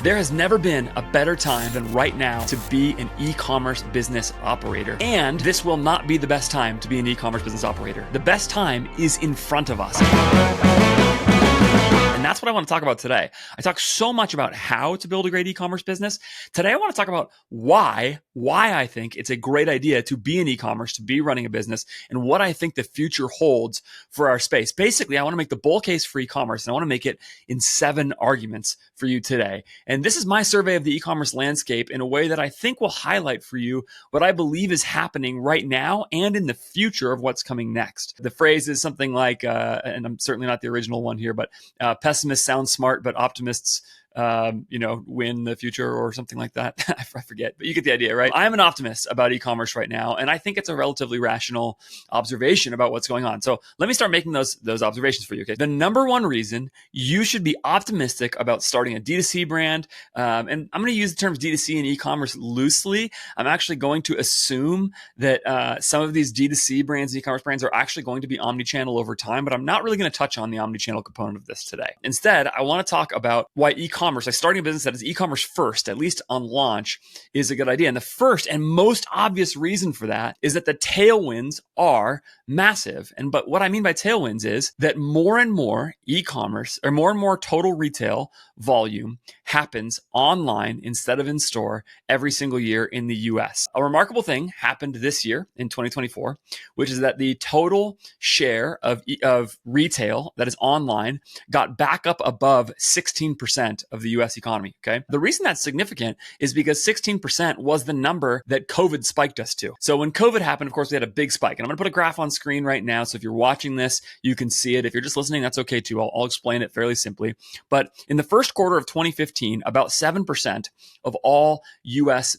There has never been a better time than right now to be an e-commerce business operator. And this will not be the best time to be an e-commerce business operator. The best time is in front of us. And that's what I want to talk about today. I talk so much about how to build a great e-commerce business. Today, I want to talk about why I think it's a great idea to be in e-commerce, to be running a business, and what I think the future holds for our space. Basically, I want to make the bull case for e-commerce, and I want to make it in 7 arguments for you today. And this is my survey of the e-commerce landscape in a way that I think will highlight for you what I believe is happening right now and in the future of what's coming next. The phrase is something like, and I'm certainly not the original one here, but pessimists sound smart, but optimists win the future or something like that. I forget, but you get the idea, right? I'm an optimist about e-commerce right now, and I think it's a relatively rational observation about what's going on. So let me start making those observations for you, okay? The number one reason you should be optimistic about starting a D2C brand, and I'm going to use the terms D2C and e-commerce loosely. I'm actually going to assume that some of these D2C brands and e-commerce brands are actually going to be omnichannel over time, but I'm not really going to touch on the omnichannel component of this today. Instead, I want to talk about why e-commerce, like starting a business that is e-commerce first, at least on launch, is a good idea. And the first and most obvious reason for that is that the tailwinds are massive. But what I mean by tailwinds is that more and more e-commerce or more and more total retail volume happens online instead of in store every single year in the US. A remarkable thing happened this year in 2024, which is that the total share of retail that is online got back up above 16% of the US economy, okay? The reason that's significant is because 16% was the number that COVID spiked us to. So when COVID happened, of course, we had a big spike. And I'm going to put a graph on screen right now. So if you're watching this, you can see it. If you're just listening, that's okay too. I'll explain it fairly simply. But in the first quarter of 2015, about 7% of all US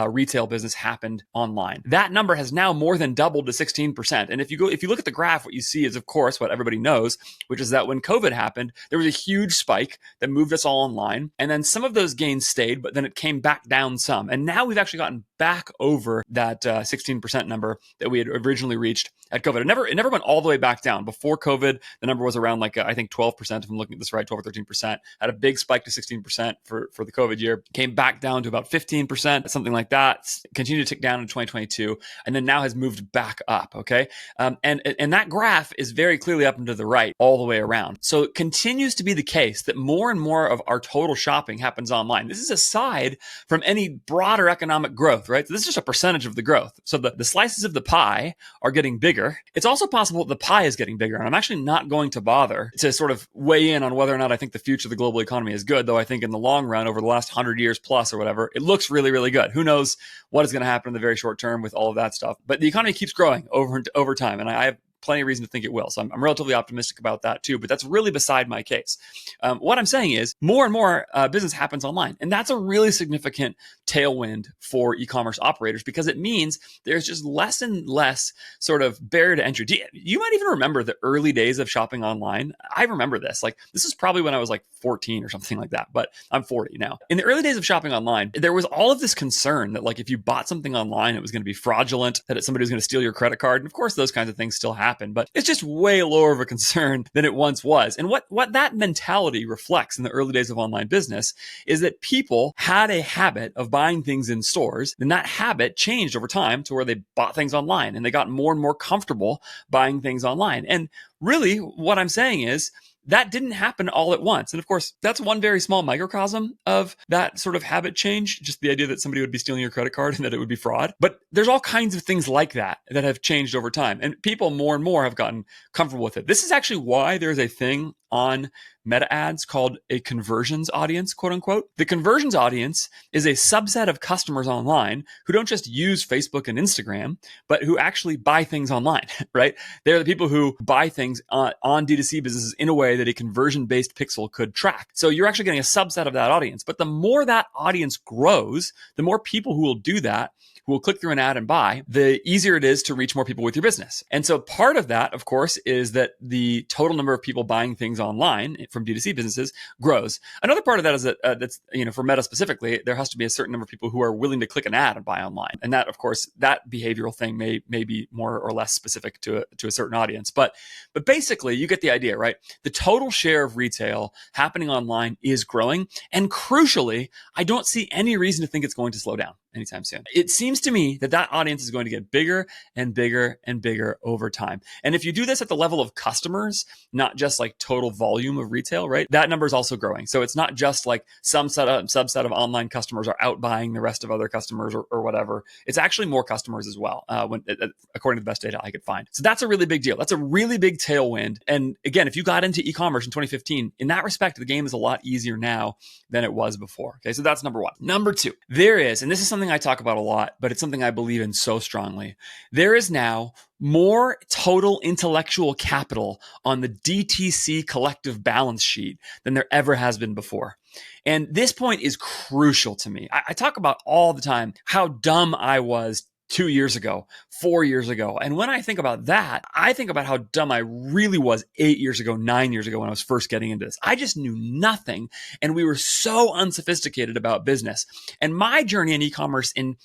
retail business happened online. That number has now more than doubled to 16%. And if you look at the graph, what you see is, of course, what everybody knows, which is that when COVID happened, there was a huge spike that moved us all online. And then some of those gains stayed, but then it came back down some. And now we've actually gotten back over that 16% number that we had originally reached at COVID. It never went all the way back down. Before COVID, the number was around I think 12%, if I'm looking at this right, 12 or 13%. Had a big spike to 16% for the COVID year. Came back down to about 15%, something like that. Continued to tick down in 2022, and then now has moved back up, okay? And that graph is very clearly up and to the right all the way around. So it continues to be the case that more and more of our total shopping happens online. This is aside from any broader economic growth, right? So this is just a percentage of the growth. So the slices of the pie are getting bigger. It's also possible that the pie is getting bigger. And I'm actually not going to bother to sort of weigh in on whether or not I think the future of the global economy is good, though I think in the long run, over the last 100 years plus or whatever, it looks really, really good. Who knows what is going to happen in the very short term with all of that stuff. But the economy keeps growing over time. And I have plenty of reason to think it will. So I'm relatively optimistic about that too, but that's really beside my case. What I'm saying is more and more business happens online. And that's a really significant tailwind for e-commerce operators because it means there's just less and less sort of barrier to entry. You might even remember the early days of shopping online. I remember this. This is probably when I was 14 or something like that, but I'm 40 now. In the early days of shopping online, there was all of this concern that if you bought something online, it was going to be fraudulent, that somebody was going to steal your credit card. And of course, those kinds of things still happen. But it's just way lower of a concern than it once was. And what that mentality reflects in the early days of online business is that people had a habit of buying things in stores, and that habit changed over time to where they bought things online and they got more and more comfortable buying things online. And really, what I'm saying is that didn't happen all at once. And of course, that's one very small microcosm of that sort of habit change, just the idea that somebody would be stealing your credit card and that it would be fraud. But there's all kinds of things like that have changed over time. And people more and more have gotten comfortable with it. This is actually why there's a thing on Meta ads called a conversions audience, quote unquote. The conversions audience is a subset of customers online who don't just use Facebook and Instagram, but who actually buy things online, right? They're the people who buy things on D2C businesses in a way that a conversion-based pixel could track. So you're actually getting a subset of that audience. But the more that audience grows, the more people who will do that who will click through an ad and buy, the easier it is to reach more people with your business. And so part of that, of course, is that the total number of people buying things online from D2C businesses grows. Another part of that is that that's, for Meta specifically, there has to be a certain number of people who are willing to click an ad and buy online. And that, of course, that behavioral thing may be more or less specific to a certain audience. But basically, you get the idea, right? The total share of retail happening online is growing. And crucially, I don't see any reason to think it's going to slow down anytime soon. It seems to me that audience is going to get bigger and bigger and bigger over time. And if you do this at the level of customers, not just like total volume of retail, right? That number is also growing. So it's not just like some subset of online customers are outbuying the rest of other customers or whatever. It's actually more customers as well, according to the best data I could find. So that's a really big deal. That's a really big tailwind. And again, if you got into e-commerce in 2015, in that respect, the game is a lot easier now than it was before. Okay, so that's number one. Number two, there is, and this is something I talk about a lot, but it's something I believe in so strongly. There is now more total intellectual capital on the DTC collective balance sheet than there ever has been before. And this point is crucial to me. I talk about all the time how dumb I was 2 years ago, 4 years ago. And when I think about that, I think about how dumb I really was 8 years ago, 9 years ago when I was first getting into this. I just knew nothing. And we were so unsophisticated about business. And my journey in e-commerce in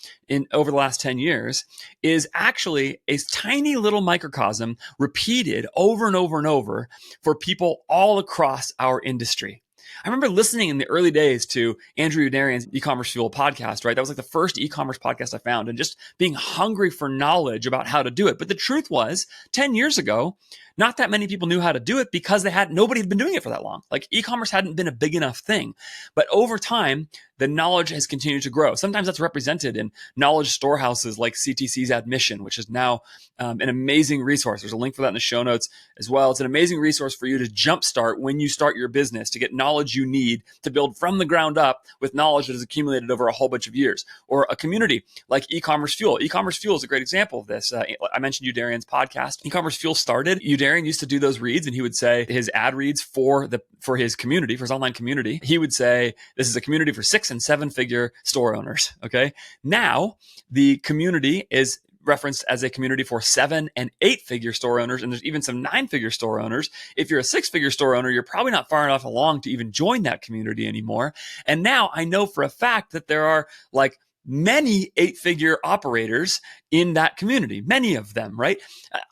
over the last 10 years is actually a tiny little microcosm repeated over and over and over for people all across our industry. I remember listening in the early days to Andrew Youderian's Ecommerce Fuel podcast, right? That was like the first e-commerce podcast I found, and just being hungry for knowledge about how to do it. But the truth was, 10 years ago, not that many people knew how to do it because nobody had been doing it for that long. Like e-commerce hadn't been a big enough thing. But over time, the knowledge has continued to grow. Sometimes that's represented in knowledge storehouses like CTC's Admission, which is now an amazing resource. There's a link for that in the show notes as well. It's an amazing resource for you to jumpstart when you start your business, to get knowledge you need to build from the ground up with knowledge that has accumulated over a whole bunch of years. Or a community like Ecommerce Fuel. Ecommerce Fuel is a great example of this. I mentioned Youderian's podcast. Ecommerce Fuel started. Youderian used to do those reads, and he would say his ad reads for his community, for his online community. He would say, this is a community for 6- and 7-figure store owners. Okay. Now the community is referenced as a community for 7- and 8-figure store owners. And there's even some 9-figure store owners. If you're a 6-figure store owner, you're probably not far enough along to even join that community anymore. And now I know for a fact that there are like many 8-figure operators in that community, many of them, right?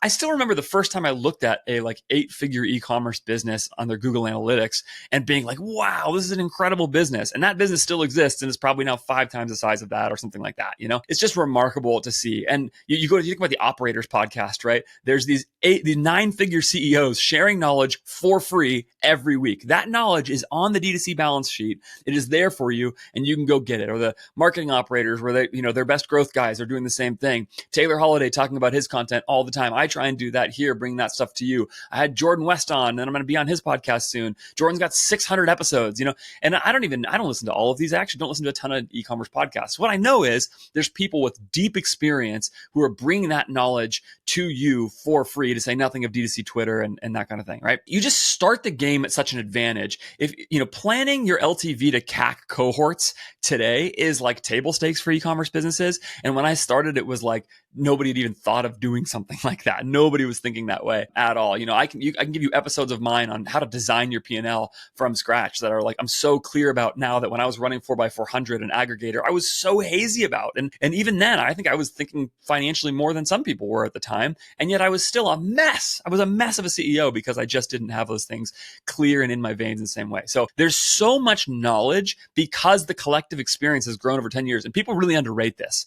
I still remember the first time I looked at a like 8-figure e-commerce business on their Google Analytics and being like, wow, this is an incredible business. And that business still exists and is probably now 5 times the size of that or something like that. It's just remarkable to see. And you think about the Operators podcast, right? There's these 9-figure CEOs sharing knowledge for free every week. That knowledge is on the D2C balance sheet. It is there for you and you can go get it. Or the marketing operators where they, their best growth guys are doing the same thing. Taylor Holiday talking about his content all the time. I try and do that here, bring that stuff to you. I had Jordan West on, and I'm going to be on his podcast soon. Jordan's got 600 episodes, and I don't listen to all of these. I actually don't listen to a ton of e-commerce podcasts. What I know is there's people with deep experience who are bringing that knowledge to you for free, to say nothing of D2C Twitter and that kind of thing, right? You just start the game at such an advantage. If, planning your LTV to CAC cohorts today is like table stakes for e-commerce businesses. And when I started, it was like, nobody had even thought of doing something like that. Nobody was thinking that way at all. I can give you episodes of mine on how to design your P&L from scratch that are like, I'm so clear about now that when I was running 4x400 and aggregator, I was so hazy about. And even then, I think I was thinking financially more than some people were at the time. And yet I was still a mess. I was a mess of a CEO because I just didn't have those things clear and in my veins in the same way. So there's so much knowledge because the collective experience has grown over 10 years. And people really underrate this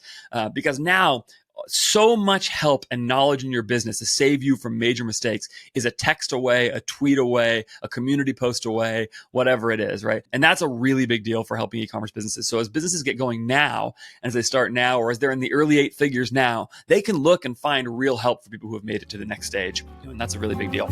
because now, so much help and knowledge in your business to save you from major mistakes is a text away, a tweet away, a community post away, whatever it is, right? And that's a really big deal for helping e-commerce businesses. So as businesses get going now, as they start now, or as they're in the early 8 figures now, they can look and find real help for people who have made it to the next stage. And that's a really big deal.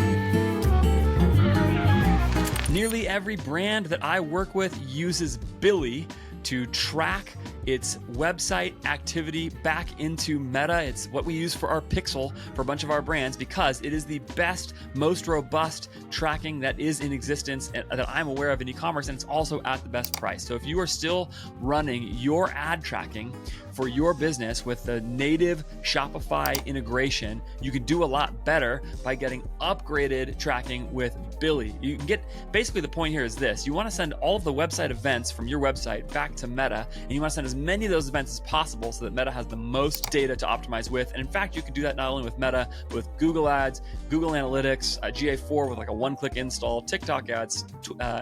Nearly every brand that I work with uses BILY to track its website activity back into Meta. It's what we use for our pixel for a bunch of our brands because it is the best, most robust tracking that is in existence and that I'm aware of in e-commerce, and it's also at the best price. So if you are still running your ad tracking for your business with the native Shopify integration, you can do a lot better by getting upgraded tracking with BILY. You can get, basically the point here is this: you want to send all of the website events from your website back to Meta, and you want to send as many of those events as possible so that Meta has the most data to optimize with. And in fact, you can do that not only with Meta, but with Google Ads, Google Analytics, GA4 with like a one-click install, TikTok ads,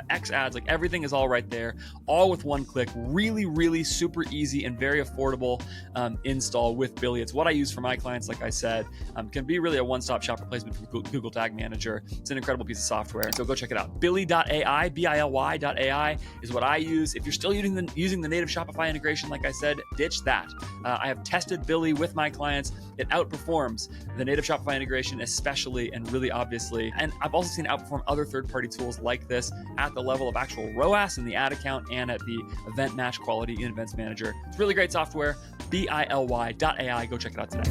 X ads, like everything is all right there, all with one click. Really, really super easy and very affordable install with BILY. It's what I use for my clients, like I said. Can be really a one-stop shop replacement for Google Tag Manager. It's an incredible piece of software. So go check it out. BILY.ai, BILY.ai is what I use. If you're still using the native Shopify integration, like I said, ditch that. I have tested BILY with my clients. It outperforms the native Shopify integration, especially and really obviously. And I've also seen it outperform other third-party tools like this at the level of actual ROAS in the ad account and at the event match quality in Events Manager. It's really great software. BILY.ai. Go check it out today.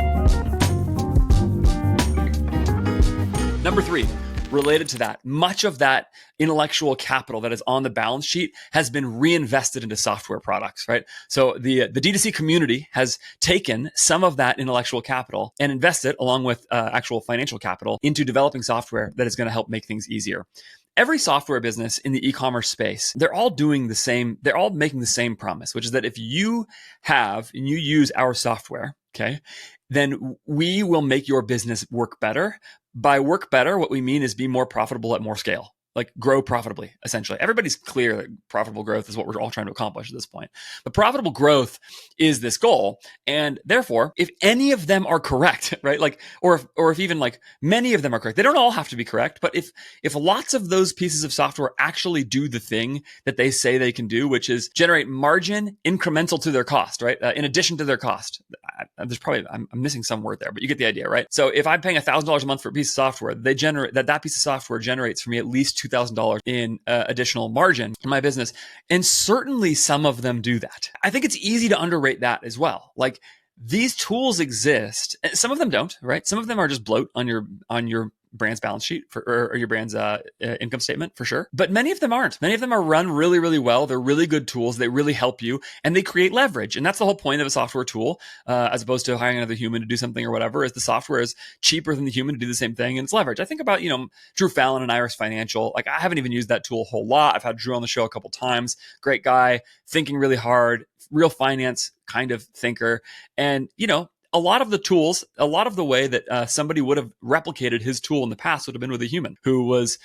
Number 3, related to that, much of that intellectual capital that is on the balance sheet has been reinvested into software products, right? So the D2C community has taken some of that intellectual capital and invested, along with actual financial capital, into developing software that is going to help make things easier. Every software business in the e-commerce space, they're all making the same promise, which is that if you have and you use our software, okay, then we will make your business work better. By work better, what we mean is be more profitable at more scale. Like grow profitably, essentially. Everybody's clear that profitable growth is what we're all trying to accomplish at this point. But profitable growth is this goal. And therefore, if any of them are correct, right? Like, or if even like many of them are correct, they don't all have to be correct. But if lots of those pieces of software actually do the thing that they say they can do, which is generate margin incremental to their cost, right? In addition to their cost. I'm missing some word there, but you get the idea, right? So if I'm paying $1,000 a month for a piece of software, that piece of software generates for me at least $2,000 in additional margin in my business. And certainly some of them do that. I think it's easy to underrate that as well. Like these tools exist. Some of them don't, right? Some of them are just bloat on your brand's balance sheet or your brand's income statement for sure. But many of them aren't. Many of them are run really, really well. They're really good tools. They really help you and they create leverage. And that's the whole point of a software tool, as opposed to hiring another human to do something or whatever, is the software is cheaper than the human to do the same thing. And it's leverage. I think about, Drew Fallon and Iris Financial. Like I haven't even used that tool a whole lot. I've had Drew on the show a couple times. Great guy, thinking really hard, real finance kind of thinker. And, a lot of the tools, a lot of the way that somebody would have replicated his tool in the past would have been with a human who was,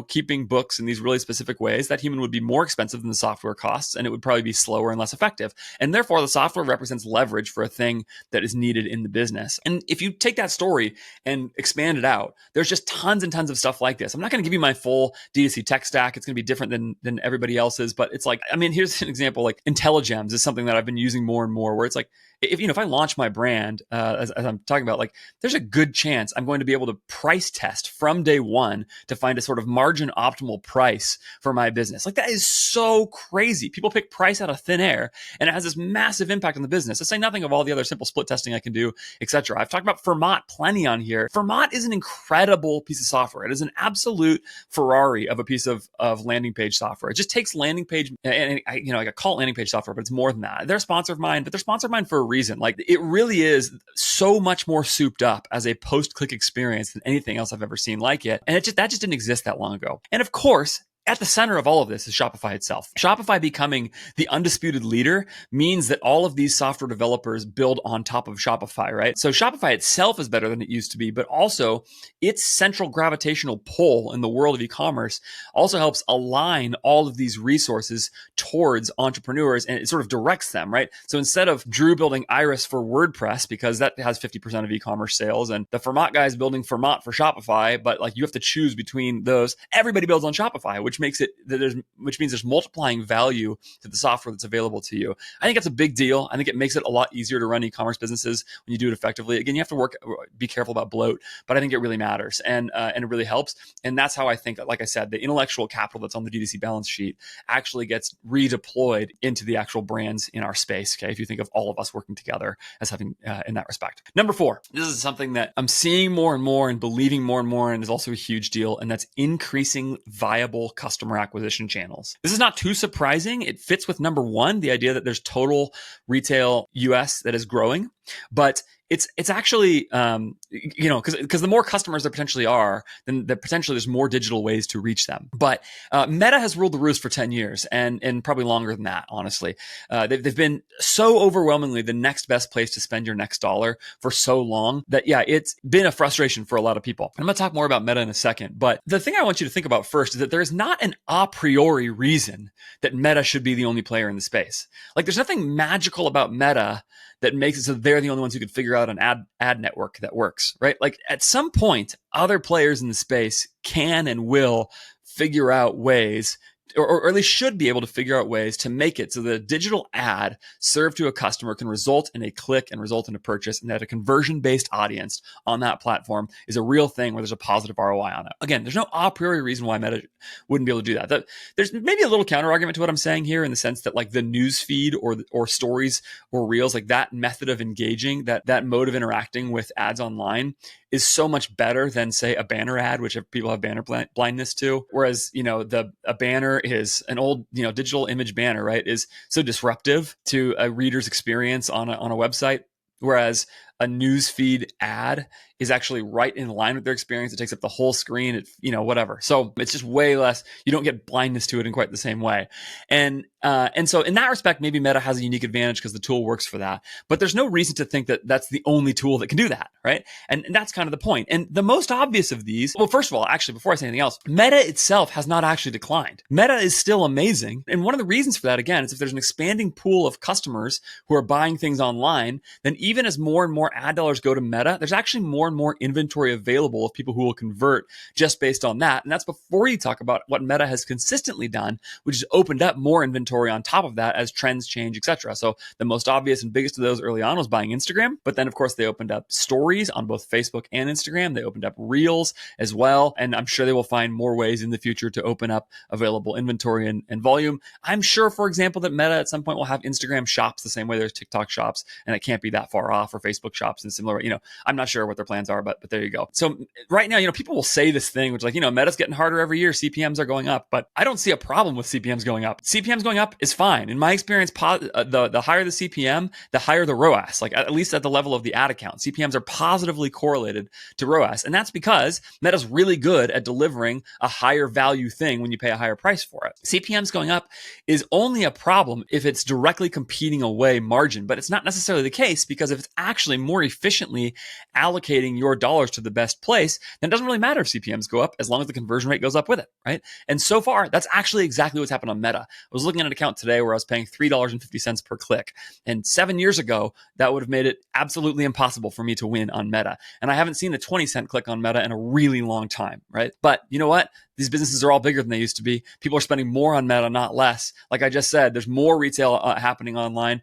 keeping books in these really specific ways. That human would be more expensive than the software costs, and it would probably be slower and less effective. And therefore, the software represents leverage for a thing that is needed in the business. And if you take that story and expand it out, there's just tons and tons of stuff like this. I'm not going to give you my full D2C tech stack. It's going to be different than everybody else's, but it's like, here's an example. Like IntelliGems is something that I've been using more and more, where it's like, if I launch my brand, as I'm talking about, like there's a good chance I'm going to be able to price test from day one to find a sort of margin optimal price for my business. Like that is so crazy. People pick price out of thin air and it has this massive impact on the business. To say nothing of all the other simple split testing I can do, etc. I've talked about Fermat plenty on here. Fermat is an incredible piece of software. It is an absolute Ferrari of a piece of landing page software. It just takes landing page, and I call it landing page software, but it's more than that. They're a sponsor of mine, but they're sponsor of mine for a reason. Like it really is so much more souped up as a post-click experience than anything else I've ever seen like it. And that just didn't exist that long ago. And of course, at the center of all of this is Shopify itself. Shopify becoming the undisputed leader means that all of these software developers build on top of Shopify, right? So Shopify itself is better than it used to be, but also its central gravitational pull in the world of e-commerce also helps align all of these resources towards entrepreneurs, and it sort of directs them, right? So instead of Drew building Iris for WordPress, because that has 50% of e-commerce sales, and the Fermat guy is building Fermat for Shopify, but like you have to choose between those, everybody builds on Shopify, which which means there's multiplying value to the software that's available to you. I think that's a big deal. I think it makes it a lot easier to run e-commerce businesses when you do it effectively. Again, you have to be careful about bloat, but I think it really matters and it really helps. And that's how I think, like I said, the intellectual capital that's on the D2C balance sheet actually gets redeployed into the actual brands in our space. Okay, if you think of all of us working together as having in that respect. Number 4, this is something that I'm seeing more and more and believing more and more, and is also a huge deal, and that's increasing viable customer acquisition channels. This is not too surprising. It fits with number 1, the idea that there's total retail US that is growing, but it's actually, because the more customers there potentially are, then potentially there's more digital ways to reach them. But Meta has ruled the roost for 10 years and probably longer than that, honestly. They've been so overwhelmingly the next best place to spend your next dollar for so long that, yeah, it's been a frustration for a lot of people. I'm going to talk more about Meta in a second. But the thing I want you to think about first is that there is not an a priori reason that Meta should be the only player in the space. Like, there's nothing magical about Meta that makes it so they're the only ones who could figure out an ad network that works, right? Like, at some point, other players in the space can and will figure out ways, or at least should be able to figure out ways to make it so that a digital ad served to a customer can result in a click and result in a purchase, and that a conversion-based audience on that platform is a real thing where there's a positive ROI on it. Again, there's no a priori reason why Meta wouldn't be able to do that. There's maybe a little counter argument to what I'm saying here, in the sense that, like, the news feed or stories or reels, like that method of engaging, that mode of interacting with ads online is so much better than, say, a banner ad, which people have banner blindness to. Whereas, a banner is an old, digital image banner, right, is so disruptive to a reader's experience on a website. Whereas a newsfeed ad is actually right in line with their experience. It takes up the whole screen, whatever. So it's just way less, you don't get blindness to it in quite the same way. And so in that respect, maybe Meta has a unique advantage because the tool works for that. But there's no reason to think that that's the only tool that can do that, right? And that's kind of the point. And the most obvious of these, well, first of all, actually, before I say anything else, Meta itself has not actually declined. Meta is still amazing. And one of the reasons for that, again, is if there's an expanding pool of customers who are buying things online, then even as more and more ad dollars go to Meta, there's actually more and more inventory available of people who will convert just based on that. And that's before you talk about what Meta has consistently done, which is opened up more inventory on top of that as trends change, etc. So the most obvious and biggest of those early on was buying Instagram. But then, of course, they opened up stories on both Facebook and Instagram. They opened up reels as well. And I'm sure they will find more ways in the future to open up available inventory and volume. I'm sure, for example, that Meta at some point will have Instagram shops the same way there's TikTok shops, and it can't be that far off, or Facebook shops in similar, I'm not sure what their plans are, but there you go. So right now, people will say this thing, which Meta's getting harder every year. CPMs are going up, but I don't see a problem with CPMs going up. CPMs going up is fine. In my experience, the higher the CPM, the higher the ROAS, like at least at the level of the ad account. CPMs are positively correlated to ROAS. And that's because Meta's really good at delivering a higher value thing when you pay a higher price for it. CPMs going up is only a problem if it's directly competing away margin, but it's not necessarily the case, because if it's actually more efficiently allocating your dollars to the best place, then it doesn't really matter if CPMs go up as long as the conversion rate goes up with it, right? And so far, that's actually exactly what's happened on Meta. I was looking at an account today where I was paying $3.50 per click. And 7 years ago, that would have made it absolutely impossible for me to win on Meta. And I haven't seen a 20-cent click on Meta in a really long time, right? But you know what? These businesses are all bigger than they used to be. People are spending more on Meta, not less. Like I just said, there's more retail happening online.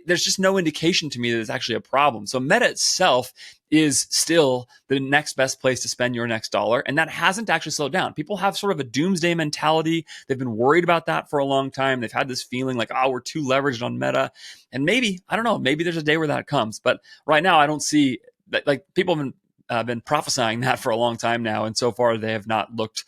There's just no indication to me that it's actually a problem. So Meta itself is still the next best place to spend your next dollar. And that hasn't actually slowed down. People have sort of a doomsday mentality. They've been worried about that for a long time. They've had this feeling like, we're too leveraged on Meta. And maybe, I don't know, maybe there's a day where that comes. But right now, I don't see that. Like, people have been prophesying that for a long time now. And so far, they have not looked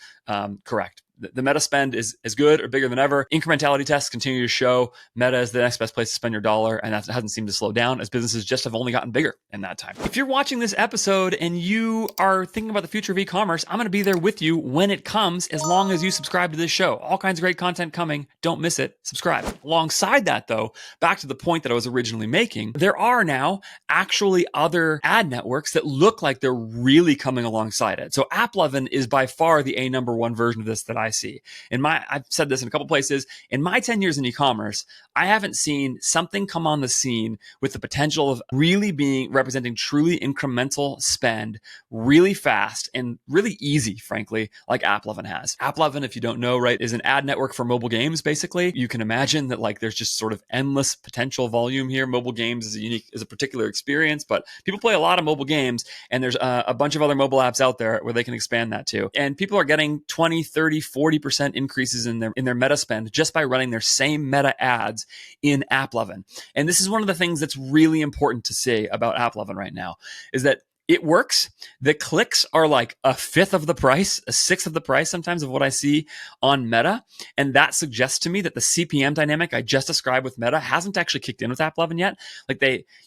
correct. The Meta spend is as good or bigger than ever. Incrementality tests continue to show Meta is the next best place to spend your dollar, and that hasn't seemed to slow down, as businesses just have only gotten bigger in that time. If you're watching this episode and you are thinking about the future of e-commerce, I'm going to be there with you when it comes, as long as you subscribe to this show. All kinds of great content coming. Don't miss it. Subscribe. Alongside that, though, back to the point that I was originally making, there are now actually other ad networks that look like they're really coming alongside it. So AppLovin is by far the number one version of this that I see. I've said this in a couple places. In my 10 years in e-commerce, I haven't seen something come on the scene with the potential of really representing truly incremental spend really fast and really easy, frankly, like AppLovin has. AppLovin, if you don't know, right, is an ad network for mobile games, basically. You can imagine that like there's just sort of endless potential volume here. Mobile games is a particular experience, but people play a lot of mobile games, and there's a bunch of other mobile apps out there where they can expand that too. And people are getting 20, 30, 40% increases in their meta spend just by running their same meta ads in AppLovin. And this is one of the things that's really important to say about AppLovin right now, is that it works. The clicks are like a fifth of the price, a sixth of the price sometimes of what I see on Meta. And that suggests to me that the CPM dynamic I just described with Meta hasn't actually kicked in with AppLovin yet.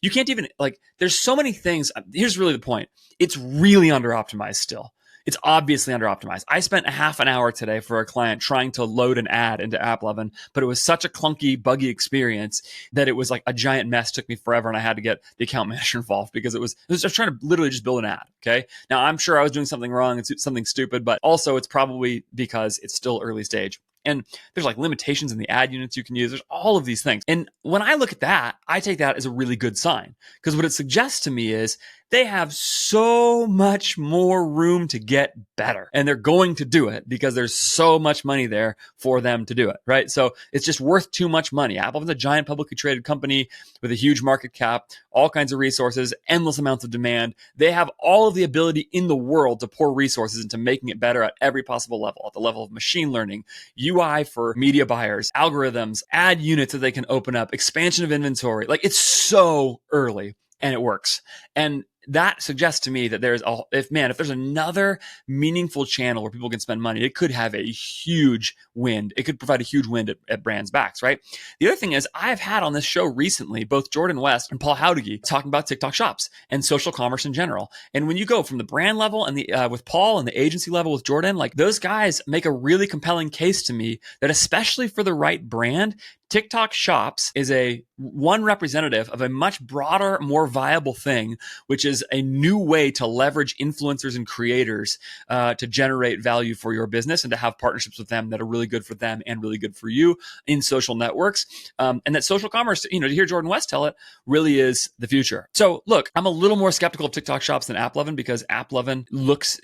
You can't even, there's so many things. Here's really the point. It's really under optimized still. It's obviously under optimized. I spent a half an hour today for a client trying to load an ad into AppLovin, but it was such a clunky, buggy experience that it was like a giant mess. It took me forever, and I had to get the account manager involved because I was just trying to literally just build an ad. Okay. Now I'm sure I was doing something wrong and something stupid, but also it's probably because it's still early stage. And there's like limitations in the ad units you can use. There's all of these things. And when I look at that, I take that as a really good sign, because what it suggests to me is they have so much more room to get better, and they're going to do it because there's so much money there for them to do it, right? So it's just worth too much money. Apple's a giant publicly traded company with a huge market cap, all kinds of resources, endless amounts of demand. They have all of the ability in the world to pour resources into making it better at every possible level, at the level of machine learning, UI for media buyers, algorithms, ad units that they can open up, expansion of inventory. Like, it's so early and it works. And that suggests to me that if there's another meaningful channel where people can spend money, it could have a huge wind. It could provide a huge wind at brands' backs, right? The other thing is, I've had on this show recently both Jordan West and Paul Howdigi talking about TikTok shops and social commerce in general. And when you go from the brand level and with Paul and the agency level with Jordan, like, those guys make a really compelling case to me that, especially for the right brand, TikTok shops is one representative of a much broader, more viable thing, which is a new way to leverage influencers and creators to generate value for your business and to have partnerships with them that are really good for them and really good for you in social networks. And that social commerce, to hear Jordan West tell it, really is the future. So look, I'm a little more skeptical of TikTok shops than AppLovin, because AppLovin looks,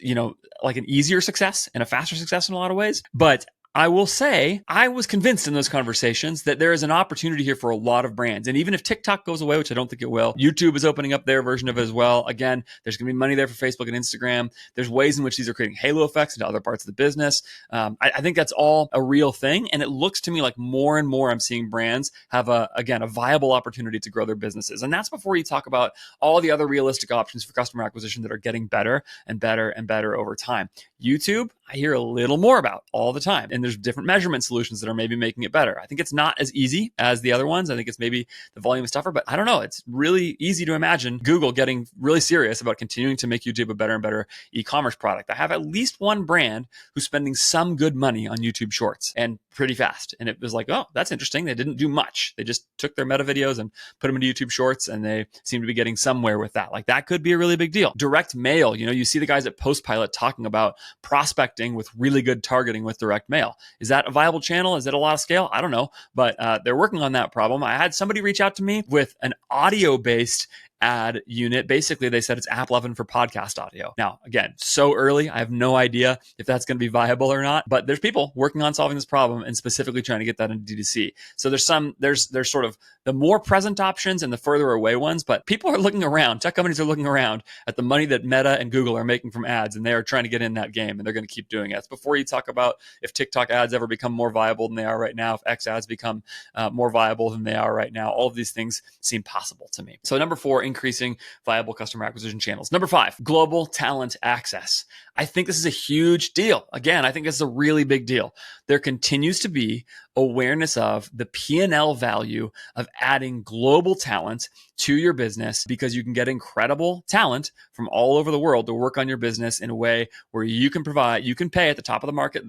like an easier success and a faster success in a lot of ways. But I will say, I was convinced in those conversations that there is an opportunity here for a lot of brands. And even if TikTok goes away, which I don't think it will, YouTube is opening up their version of it as well. Again, there's going to be money there for Facebook and Instagram. There's ways in which these are creating halo effects into other parts of the business. I think that's all a real thing. And it looks to me like more and more I'm seeing brands have a viable opportunity to grow their businesses. And that's before you talk about all the other realistic options for customer acquisition that are getting better and better and better over time. YouTube, I hear a little more about all the time. And there's different measurement solutions that are maybe making it better. I think it's not as easy as the other ones. I think it's maybe the volume is tougher, but I don't know. It's really easy to imagine Google getting really serious about continuing to make YouTube a better and better e-commerce product. I have at least one brand who's spending some good money on YouTube Shorts, and pretty fast. And it was like, oh, that's interesting. They didn't do much. They just took their meta videos and put them into YouTube Shorts, and they seem to be getting somewhere with that. Like, that could be a really big deal. Direct mail, you see the guys at Postpilot talking about prospecting with really good targeting with direct mail. Is that a viable channel? Is it a lot of scale? I don't know, but they're working on that problem. I had somebody reach out to me with an audio-based ad unit. Basically, they said it's AppLovin for podcast audio. Now, again, so early, I have no idea if that's going to be viable or not, but there's people working on solving this problem and specifically trying to get that into D2C. So there's sort of the more present options and the further away ones, but people are looking around, tech companies are looking around at the money that Meta and Google are making from ads, and they are trying to get in that game, and they're going to keep doing it. It's before you talk about if TikTok ads ever become more viable than they are right now, if X ads become more viable than they are right now. All of these things seem possible to me. So number 4, increasing viable customer acquisition channels. Number 5, global talent access. I think this is a huge deal. Again, I think this is a really big deal. There continues to be awareness of the P&L value of adding global talent to your business, because you can get incredible talent from all over the world to work on your business in a way where you can pay at the top of the market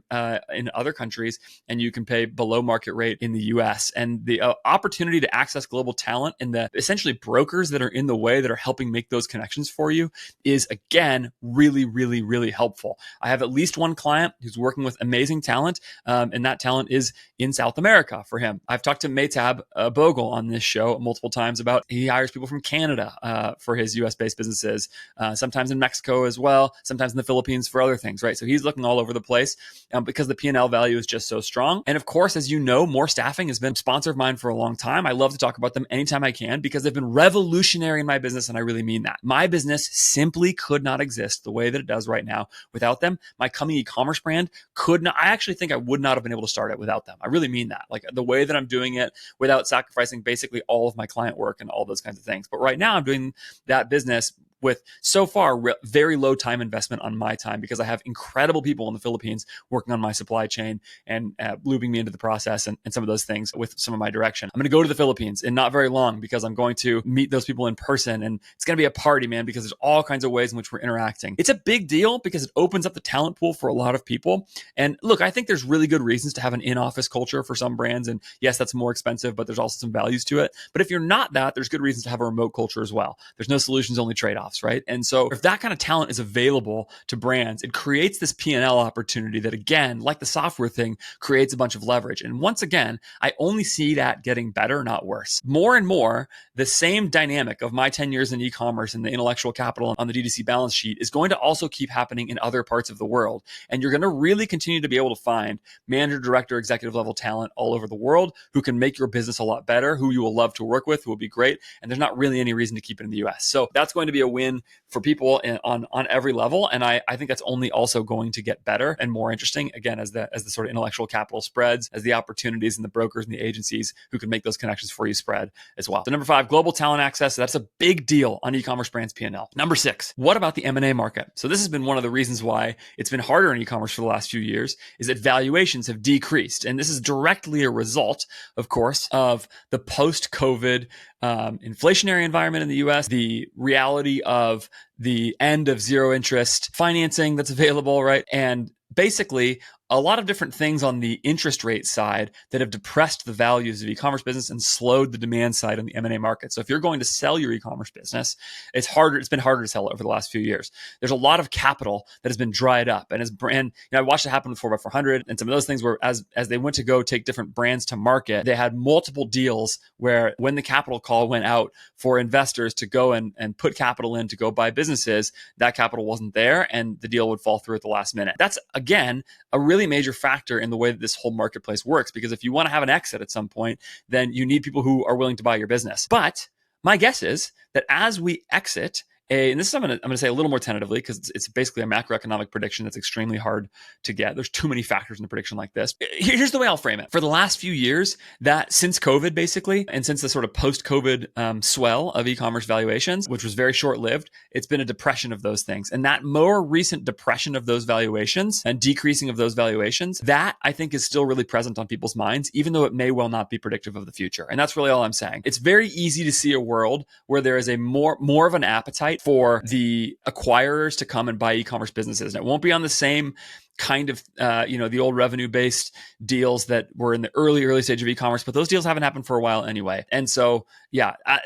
in other countries, and you can pay below market rate in the US. And the opportunity to access global talent and the essentially brokers that are in the way that are helping make those connections for you is, again, really, really, really helpful. I have at least one client who's working with amazing talent, and that talent is in South America for him. I've talked to Maytab Bogle on this show multiple times about he hires people from Canada for his US-based businesses, sometimes in Mexico as well, sometimes in the Philippines for other things, right? So he's looking all over the place because the P&L value is just so strong. And of course, as you know, More Staffing has been a sponsor of mine for a long time. I love to talk about them anytime I can because they've been revolutionary in my business, and I really mean that. My business simply could not exist the way that it does right now without them. My coming e-commerce brand could not, I actually think I would not have been able to start it without them. I really mean that. Like the way that I'm doing it without sacrificing basically all of my client work and all those kinds of things. But right now I'm doing that business with so far very low time investment on my time because I have incredible people in the Philippines working on my supply chain and looping me into the process and some of those things with some of my direction. I'm going to go to the Philippines in not very long because I'm going to meet those people in person, and it's going to be a party, man, because there's all kinds of ways in which we're interacting. It's a big deal because it opens up the talent pool for a lot of people. And look, I think there's really good reasons to have an in-office culture for some brands. And yes, that's more expensive, but there's also some values to it. But if you're not that, there's good reasons to have a remote culture as well. There's no solutions, only trade-offs, right? And so if that kind of talent is available to brands, it creates this P&L opportunity that, again, like the software thing, creates a bunch of leverage. And once again, I only see that getting better, not worse. More and more, the same dynamic of my 10 years in e-commerce and the intellectual capital on the D2C balance sheet is going to also keep happening in other parts of the world. And you're going to really continue to be able to find manager, director, executive level talent all over the world who can make your business a lot better, who you will love to work with, who will be great. And there's not really any reason to keep it in the US. So that's going to be a win for people on every level. And I think that's only also going to get better and more interesting, again, as the sort of intellectual capital spreads, as the opportunities and the brokers and the agencies who can make those connections for you spread as well. So number 5, global talent access. That's a big deal on e-commerce brands P&L. Number 6, what about the M&A market? So this has been one of the reasons why it's been harder in e-commerce for the last few years, is that valuations have decreased. And this is directly a result, of course, of the post-COVID inflationary environment in the US, the reality of the end of zero interest financing that's available, right? And basically a lot of different things on the interest rate side that have depressed the values of e-commerce business and slowed the demand side on the M&A market. So if you're going to sell your e-commerce business, it's been harder to sell it over the last few years. There's a lot of capital that has been dried up. And I watched it happen with 4x400 and some of those things where as they went to go take different brands to market, they had multiple deals where when the capital call went out for investors to go and put capital in to go buy businesses, that capital wasn't there and the deal would fall through at the last minute. That's, again, a really major factor in the way that this whole marketplace works, because if you want to have an exit at some point, then you need people who are willing to buy your business. But my guess is that as we exit and this is I'm going to say a little more tentatively because it's basically a macroeconomic prediction that's extremely hard to get. There's too many factors in a prediction like this. Here's the way I'll frame it. For the last few years, that since COVID basically, and since the sort of post-COVID swell of e-commerce valuations, which was very short-lived, it's been a depression of those things. And that more recent depression of those valuations and decreasing of those valuations, that I think is still really present on people's minds, even though it may well not be predictive of the future. And that's really all I'm saying. It's very easy to see a world where there is a more of an appetite for the acquirers to come and buy e-commerce businesses. And it won't be on the same kind of, the old revenue-based deals that were in the early stage of e-commerce, but those deals haven't happened for a while anyway. And so,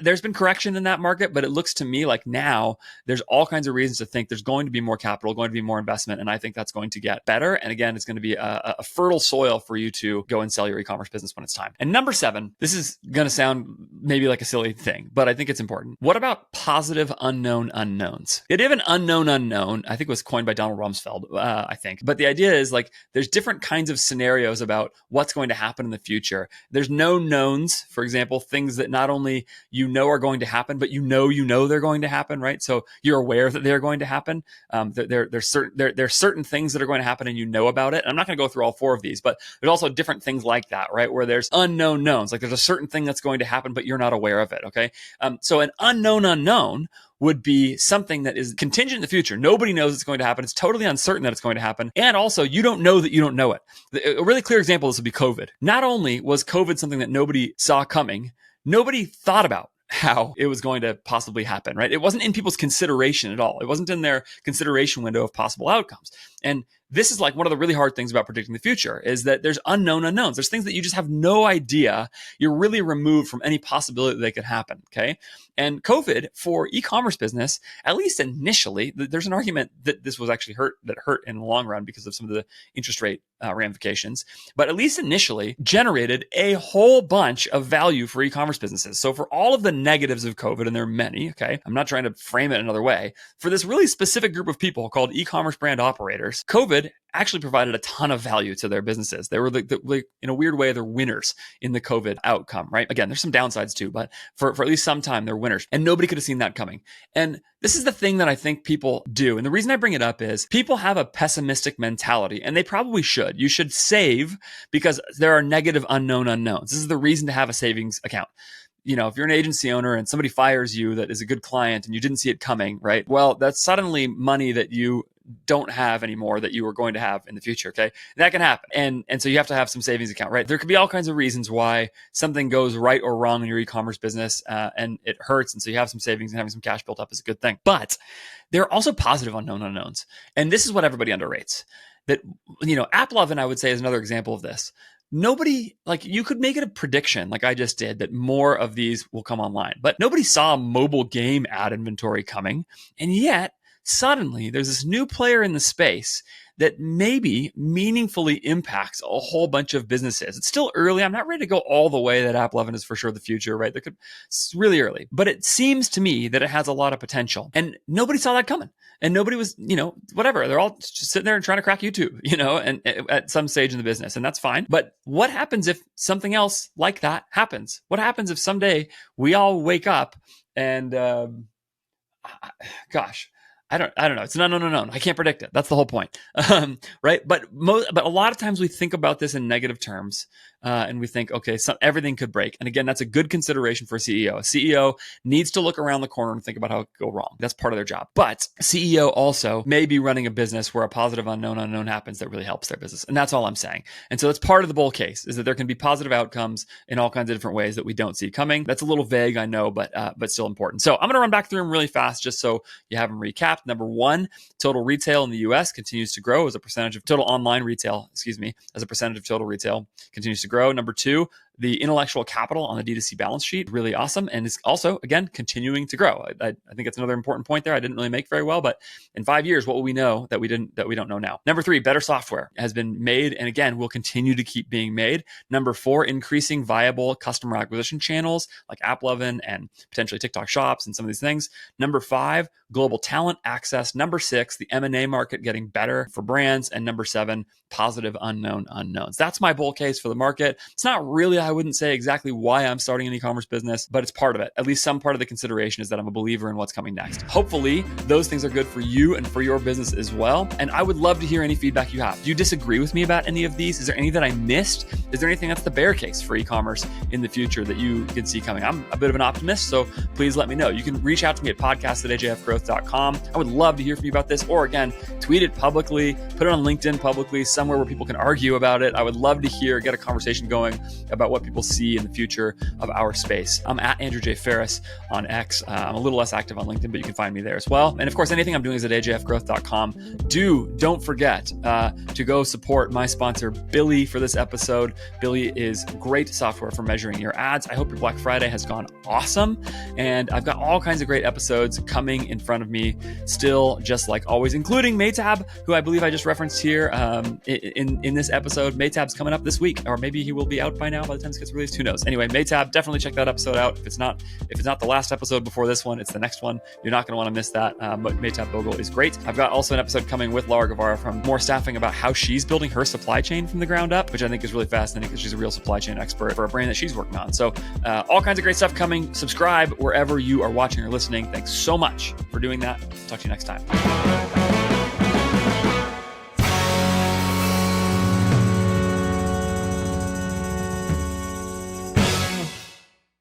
there's been correction in that market, but it looks to me like now there's all kinds of reasons to think there's going to be more capital, going to be more investment. And I think that's going to get better. And again, it's going to be a fertile soil for you to go and sell your e-commerce business when it's time. And number 7, this is going to sound maybe like a silly thing, but I think it's important. What about positive unknown unknowns? The idea of an unknown unknown, I think was coined by Donald Rumsfeld, But the idea is like there's different kinds of scenarios about what's going to happen in the future. There's no knowns, for example, things that not only are going to happen, but they're going to happen, right? So you're aware that they're going to happen. There's certain things that are going to happen and you know about it. And I'm not going to go through all 4 of these, but there's also different things like that, right? Where there's unknown knowns. Like there's a certain thing that's going to happen, but you're not aware of it. Okay. So an unknown unknown would be something that is contingent in the future. Nobody knows it's going to happen. It's totally uncertain that it's going to happen. And also, you don't know that you don't know it. A really clear example of this would be COVID. Not only was COVID something that nobody saw coming, nobody thought about how it was going to possibly happen, right? It wasn't in people's consideration at all. It wasn't in their consideration window of possible outcomes. And this is like one of the really hard things about predicting the future is that there's unknown unknowns. There's things that you just have no idea. You're really removed from any possibility that they could happen, okay? And COVID for e-commerce business, at least initially, there's an argument that this was actually hurt in the long run because of some of the interest rate ramifications, but at least initially generated a whole bunch of value for e-commerce businesses. So for all of the negatives of COVID, and there are many, okay, I'm not trying to frame it another way, for this really specific group of people called e-commerce brand operators, COVID actually provided a ton of value to their businesses. They were in a weird way, they're winners in the COVID outcome, right? Again, there's some downsides too, but for at least some time, they're winners. And nobody could have seen that coming. And this is the thing that I think people do. And the reason I bring it up is people have a pessimistic mentality, and they probably should. You should save because there are negative unknown unknowns. This is the reason to have a savings account. You know, if you're an agency owner and somebody fires you that is a good client and you didn't see it coming, right? Well, that's suddenly money that you don't have anymore that you were going to have in the future, okay? That can happen. And so you have to have some savings account, right? There could be all kinds of reasons why something goes right or wrong in your e-commerce business and it hurts. And so you have some savings and having some cash built up is a good thing. But there are also positive unknown unknowns. And this is what everybody underrates. That, you know, AppLovin, I would say, is another example of this. Nobody, like, you could make it a prediction like I just did that more of these will come online, but nobody saw mobile game ad inventory coming. And yet suddenly there's this new player in the space that maybe meaningfully impacts a whole bunch of businesses. It's still early. I'm not ready to go all the way that AppLovin is for sure the future, right? It's really early, but it seems to me that it has a lot of potential and nobody saw that coming. And nobody was, you know, whatever. They're all just sitting there and trying to crack YouTube, you know, and at some stage in the business, and that's fine. But what happens if something else like that happens? What happens if someday we all wake up and, gosh, I don't know. It's an unknown. I can't predict it. That's the whole point, right? But a lot of times we think about this in negative terms, and we think, okay, so everything could break. And again, that's a good consideration for a CEO. A CEO needs to look around the corner and think about how it could go wrong. That's part of their job. But CEO also may be running a business where a positive unknown happens that really helps their business. And that's all I'm saying. And so that's part of the bull case, is that there can be positive outcomes in all kinds of different ways that we don't see coming. That's a little vague, I know, but still important. So I'm going to run back through them really fast just so you have them recapped. Number one, total retail in the US continues to grow as a percentage of total online retail, as a percentage of total retail continues to grow. Number two, the intellectual capital on the D2C balance sheet, really awesome. And it's also, again, continuing to grow. I think it's another important point there I didn't really make very well, but in 5 years, what will we know that we don't know now? Number three, better software has been made and again, will continue to keep being made. Number four, increasing viable customer acquisition channels like AppLovin and potentially TikTok shops and some of these things. Number five, global talent access. Number six, the M&A market getting better for brands. And number seven, positive unknown unknowns. That's my bull case for the market. It's not really, I wouldn't say exactly why I'm starting an e-commerce business, but it's part of it. At least some part of the consideration is that I'm a believer in what's coming next. Hopefully, those things are good for you and for your business as well. And I would love to hear any feedback you have. Do you disagree with me about any of these? Is there any that I missed? Is there anything that's the bear case for e-commerce in the future that you can see coming? I'm a bit of an optimist, so please let me know. You can reach out to me at podcast@ajfgrowth.com. I would love to hear from you about this, or again, tweet it publicly, put it on LinkedIn publicly, somewhere where people can argue about it. I would love to get a conversation going about what people see in the future of our space. I'm at Andrew J. Ferris on X. I'm a little less active on LinkedIn, but you can find me there as well. And of course, anything I'm doing is at ajfgrowth.com. Don't forget to go support my sponsor, BILY, for this episode. BILY is great software for measuring your ads. I hope your Black Friday has gone awesome. And I've got all kinds of great episodes coming in front of me still, just like always, including Maytab, who I believe I just referenced here in this episode. Maytab's coming up this week, or maybe he will be out by now by the time this gets released. Who knows? Anyway, Maytab, definitely check that episode out. If it's not the last episode before this one, it's the next one. You're not going to want to miss that. But Maytab Bogle is great. I've got also an episode coming with Laura Guevara from More Staffing about how she's building her supply chain from the ground up, which I think is really fascinating because she's a real supply chain expert for a brand that she's working on. So all kinds of great stuff coming. Subscribe wherever you are watching or listening. Thanks so much for doing that. Talk to you next time.